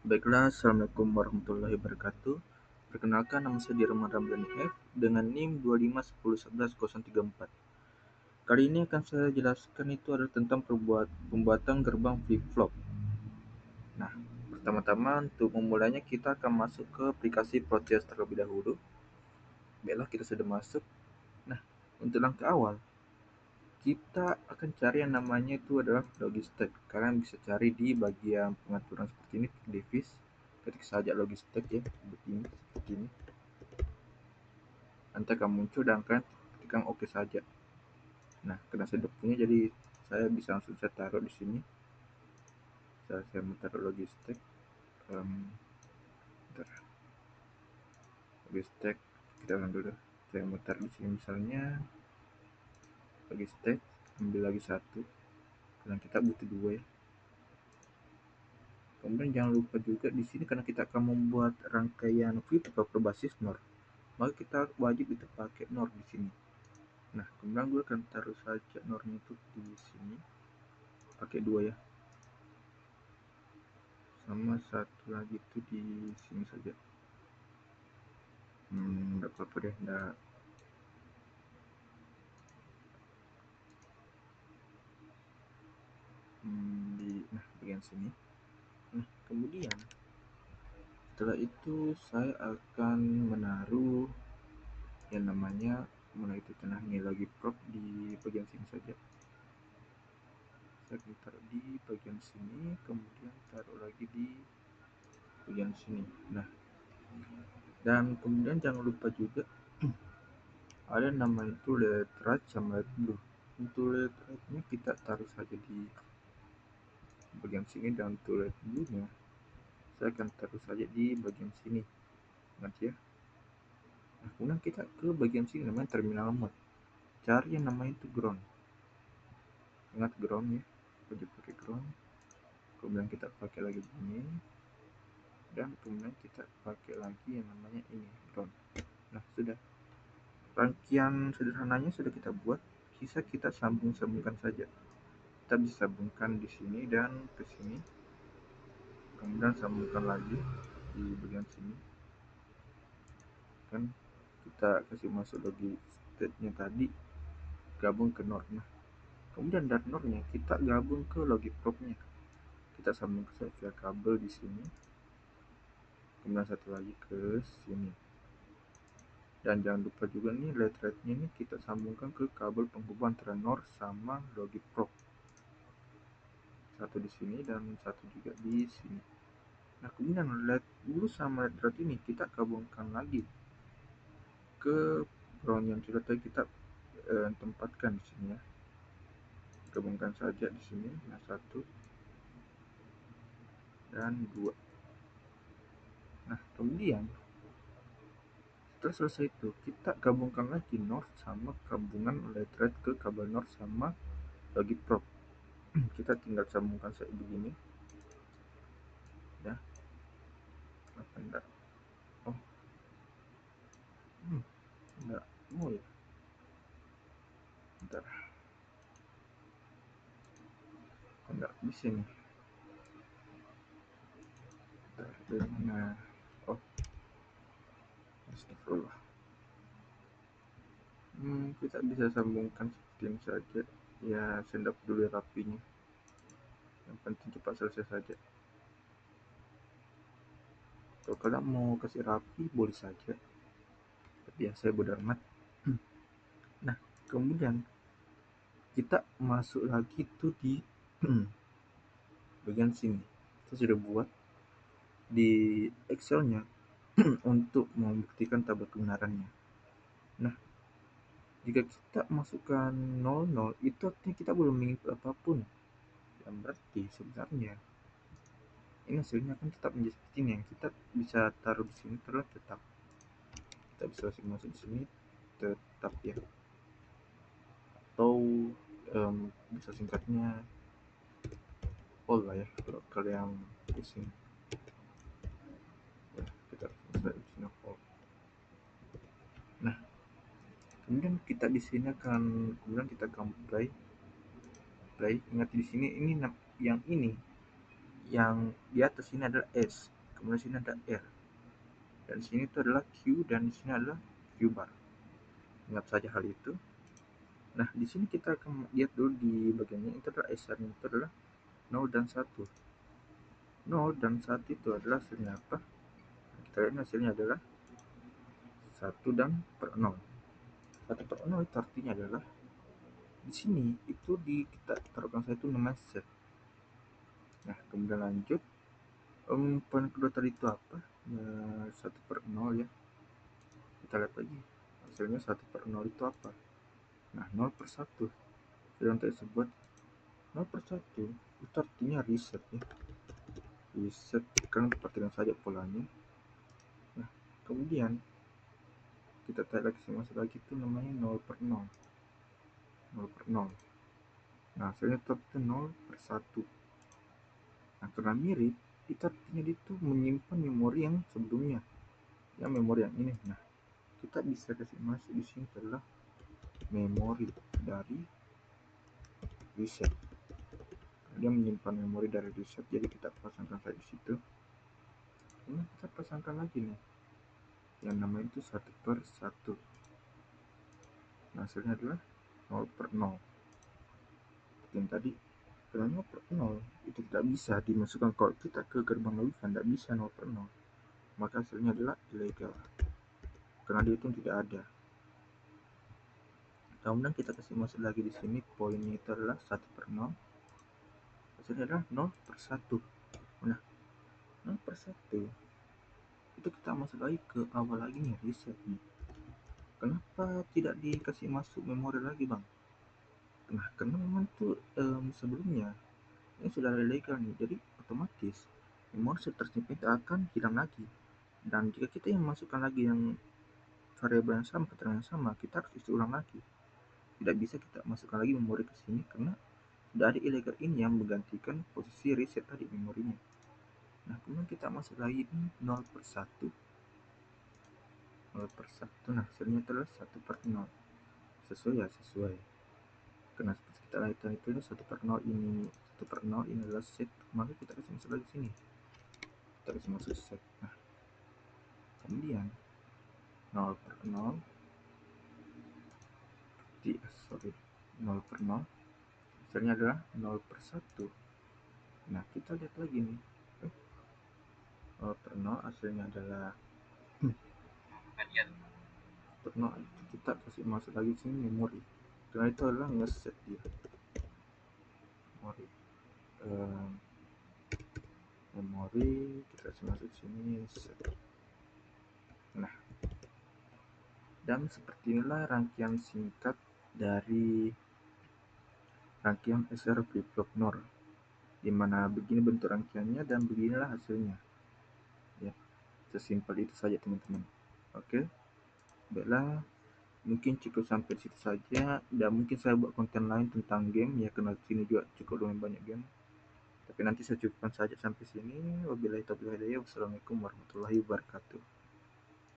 Baiklah, Assalamualaikum warahmatullahi wabarakatuh. Perkenalkan, nama saya Dirman Ramdhani F dengan NIM 2510111034. Kali ini akan saya jelaskan itu adalah tentang pembuatan gerbang flip-flop. Nah, pertama-tama untuk memulainya kita akan masuk ke aplikasi Proteus terlebih dahulu. Baiklah, kita sudah masuk. Nah, untuk langkah awal, kita akan cari yang namanya itu adalah logistek. Kalian bisa cari di bagian pengaturan seperti ini, device. Ketik saja logistek ya, begini, seperti ini. Nanti akan muncul dan kalian ketikkan oke saja. Nah, karena saya sudah punya, jadi saya bisa langsung saya taruh di sini. Saya mau taruh logistek. Logistek, kita ulang dulu. Saya mau taruh di sini misalnya logistek, ambil lagi satu. Karena kita butuh dua ya. Kemudian jangan lupa juga di sini karena kita akan membuat rangkaian flip-flop berbasis NOR, maka kita wajib itu pakai NOR di sini. Nah, kemudian gue akan taruh saja NOR-nya itu di sini, pakai dua ya, sama satu lagi itu di sini saja. Nggak apa-apa deh, nggak. Di bagian sini. Nah, kemudian setelah itu saya akan menaruh yang namanya mulai itu tenangnya lagi prop di bagian sini saja. Saya akan taruh di bagian sini, kemudian taruh lagi di bagian sini. Nah, dan kemudian jangan lupa juga ada nama itu LED right sama LED blue. Untuk LED right-nya kita taruh saja di bagian sini, dan untuk LED blue-nya saya akan taruh saja di bagian sini. Ingat ya. Nah, kemudian kita ke bagian sini namanya terminal mode. Cari yang namanya itu ground. Ingat ground ya. Wajib pakai ground. Kemudian kita pakai lagi ini, dan kemudian kita pakai lagi yang namanya ini ground. Nah, sudah. Rangkaian sederhananya sudah kita buat. Sisa kita sambungkan saja. Kita bisa sambungkan di sini dan ke sini. Kemudian sambungkan lagi di bagian sini. Kan kita kasih masuk lagi state-nya tadi, gabung ke NOR. Nah, kemudian dari NOR-nya kita gabung ke logic prop-nya. Kita sambung ke kabel di sini. Kemudian satu lagi ke sini. Dan jangan lupa juga nih LED-nya ini kita sambungkan ke kabel penghubung antara NOR sama logic prop. Satu di sini dan satu juga di sini. Nah, kemudian LED blue sama LED red ini kita gabungkan lagi ke ground yang sudah tadi kita tempatkan di sini ya. Gabungkan saja di sini. Nah, satu dan dua. Nah, kemudian setelah selesai itu kita gabungkan lagi NOR sama gabungan LED red ke kabel NOR sama logic prop. Kita tinggal sambungkan kayak begini ya. Apa enggak? Oh, enggak mau ya. Bentar, enggak bisa nih. Bentar, dari mana? Oh, astagfirullah. Kita bisa sambungkan seperti ini saja ya. Sendap dulu rapinya, yang penting cepat selesai saja. Kalau kalian mau kasih rapi boleh saja, tapi ya saya bodo amat. Nah, kemudian kita masuk lagi tuh di bagian sini. Saya sudah buat di Excel-nya untuk membuktikan tabel kebenarannya. Nah, jika kita masukkan 00, itu artinya kita belum menginput apapun. Dan berarti sebenarnya ini hasilnya kan tetap menjadi seperti ini. Yang kita bisa taruh di sini terus tetap. Kita bisa masuk di sini tetap ya. Atau bisa singkatnya all lah ya, kalau kalian pusing. Ya, kita bisa di sini all. Nah, kemudian kita di sini akan kemudian kita akan play. Ingat di sini ini yang di atas ini adalah S. kemudian sini ada R, dan sini itu adalah Q, dan di sini adalah Q bar. Ingat saja hal itu. Nah, di sini kita akan lihat dulu di bagiannya, itu adalah hasilnya itu adalah 0 dan 1. 0 dan 1 itu adalah hasilnya apa? Kita lihat hasilnya adalah 1 dan per 0. 1 per 0 itu artinya adalah di sini itu kita taruhkan saya itu namanya set. Nah, kemudian lanjut, poin kedua tadi itu apa? 1 per 0 ya. Kita lihat lagi hasilnya 1 per 0 itu apa? Nah, 0 per 1 yang tersebut 0 per 1 itu artinya reset ya. Reset kan perhatikan saja polanya. Nah, kemudian kita tarik lagi masuk lagi itu namanya 0 per 0. 0 per 0. Nah, hasilnya tetap itu 0 per 1. Nah, karena mirip, itu artinya itu menyimpan memori yang sebelumnya, yang memori yang ini. Nah, kita bisa kasih masuk di sini adalah memori dari reset. Dia menyimpan memori dari reset, jadi kita pasangkan saja di situ. Ini kita pasangkan lagi nih, yang namanya itu 1 per 1. Nah, hasilnya adalah 0 per 0. Seperti yang tadi, karena 0 per 0 itu tidak bisa dimasukkan kalau kita ke gerbang logika, tidak bisa 0 per 0. Maka hasilnya adalah ilegal, karena dia itu tidak ada. Kemudian kita kasih masuk lagi di sini, poinnya itu adalah 1 per 0. Hasilnya adalah 0 per 1. Nah, 0 per 1 itu kita masuk lagi ke awal lagi nih, reset nih. Kenapa tidak dikasih masuk memori lagi, Bang? Nah, karena memang tuh sebelumnya ini sudah legal nih, jadi otomatis memori tersimpan itu akan hilang lagi. Dan jika kita yang masukkan lagi yang variabel yang sama, keterangan yang sama, kita harus isi ulang lagi. Tidak bisa kita masukkan lagi memori ke sini karena dari ilegal ini yang menggantikan posisi reset tadi memorinya. Nah, kemudian kita masuk lagi ini 0 per 1. 0 per 1. Nah, hasilnya adalah 1 per 0. Sesuai ya, sesuai. Karena seperti kita lihat itu 1 per 0 ini 1 per 0 ini adalah set, maka kita kasih masuk lagi sini. Kita kasih masuk set. Nah, kemudian 0 per 0 sorry, 0 per 0 hasilnya adalah 0 per 1. Nah, kita lihat lagi nih, 0 per 0 hasilnya adalah per 0. Kita kasih masuk lagi sini memori, karena itu adalah ngeset dia memori. Memori kita kasih masuk sini set. Nah, dan seperti inilah rangkaian singkat dari rangkaian SR flip-flop NOR, dimana begini bentuk rangkaiannya dan beginilah hasilnya ya. Sesimpel itu saja teman-teman. Oke, baiklah, mungkin cukup sampai situ saja, dan mungkin saya buat konten lain tentang game ya, karena sini juga cukup lumayan banyak game, tapi nanti saya cukupkan saja sampai sini. Wabillahi taufiq wal hidayah. Wassalamualaikum warahmatullahi wabarakatuh.